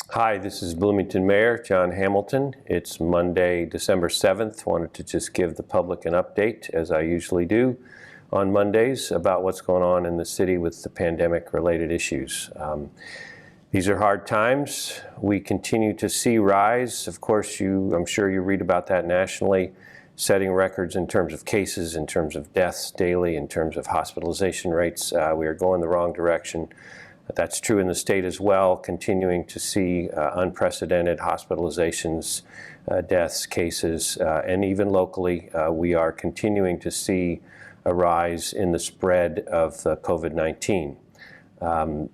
Hi, this is Bloomington Mayor John Hamilton. It's Monday, December 7th. Wanted to just give the public an update, as I usually do on Mondays, about what's going on in the city with the pandemic-related issues. These are hard times. We continue to see rise. Of course, I'm sure you read about that nationally, setting records in terms of cases, in terms of deaths daily, in terms of hospitalization rates. We are going the wrong direction. That's true in the state as well, continuing to see unprecedented hospitalizations, deaths, cases, and even locally, we are continuing to see a rise in the spread of COVID-19.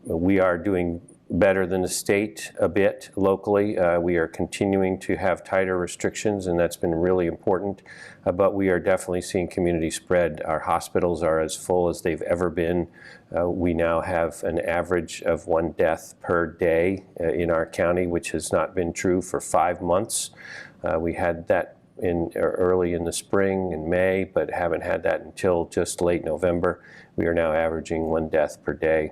We are doing better than the state a bit locally. We are continuing to have tighter restrictions, and that's been really important, but we are definitely seeing community spread. Our hospitals are as full as they've ever been. We now have an average of 1 death per day in our county, which has not been true for 5 months. We had that early in the spring in May, but haven't had that until just late November. We are now averaging 1 death per day.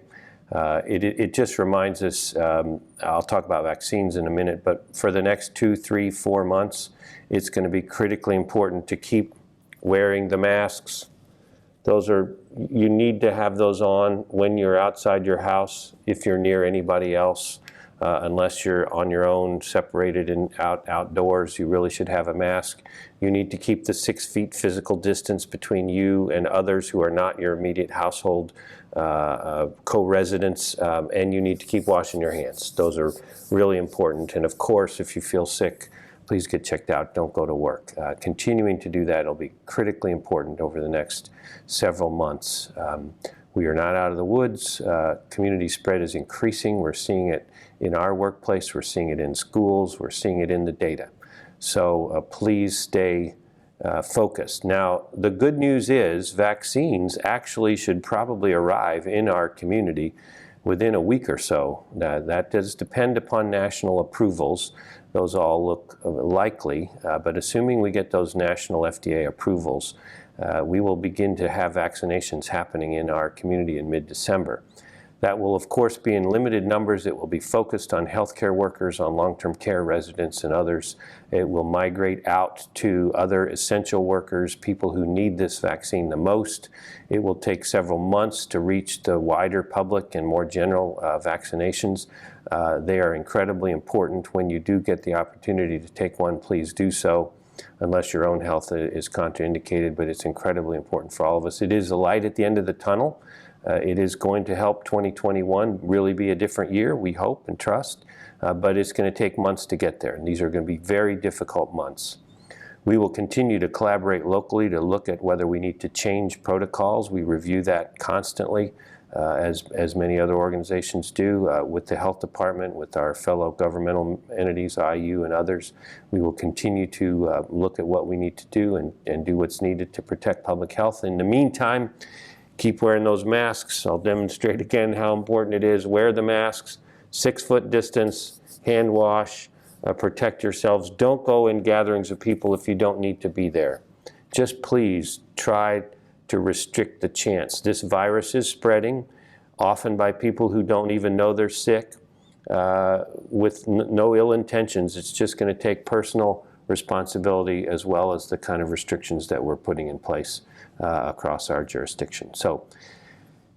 It just reminds us, I'll talk about vaccines in a minute, but for the next 2, 3, 4 months, it's going to be critically important to keep wearing the masks. You need to have those on when you're outside your house, if you're near anybody else. Unless you're on your own, separated and outdoors, you really should have a mask. You need to keep the 6 feet physical distance between you and others who are not your immediate household co-residents, and you need to keep washing your hands. Those are really important. And of course, if you feel sick, please get checked out. Don't go to work. Continuing to do that will be critically important over the next several months. We are not out of the woods. Community spread is increasing. We're seeing it in our workplace. We're seeing it in schools. We're seeing it in the data. So please stay focused. Now, the good news is vaccines actually should probably arrive in our community within a week or so. That does depend upon national approvals. Those all look likely, but assuming we get those national FDA approvals, we will begin to have vaccinations happening in our community in mid-December. That will, of course, be in limited numbers. It will be focused on healthcare workers, on long-term care residents and others. It will migrate out to other essential workers, people who need this vaccine the most. It will take several months to reach the wider public and more general vaccinations. They are incredibly important. When you do get the opportunity to take one, please do so, unless your own health is contraindicated, but it's incredibly important for all of us. It is a light at the end of the tunnel. It is going to help 2021 really be a different year, we hope and trust, but it's going to take months to get there, and these are going to be very difficult months. We will continue to collaborate locally to look at whether we need to change protocols. We review that constantly, as many other organizations do, with the health department, with our fellow governmental entities, IU and others. We will continue to look at what we need to do and do what's needed to protect public health. In the meantime, keep wearing those masks. I'll demonstrate again how important it is. Wear the masks, 6-foot distance, hand wash, protect yourselves. Don't go in gatherings of people if you don't need to be there. Just please try to restrict the chance. This virus is spreading, often by people who don't even know they're sick, with no ill intentions. It's just going to take personal responsibility as well as the kind of restrictions that we're putting in place across our jurisdiction. So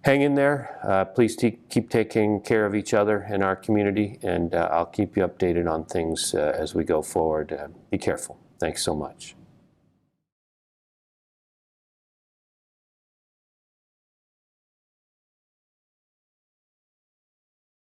hang in there. Please keep taking care of each other in our community, and I'll keep you updated on things as we go forward. Be careful. Thanks so much.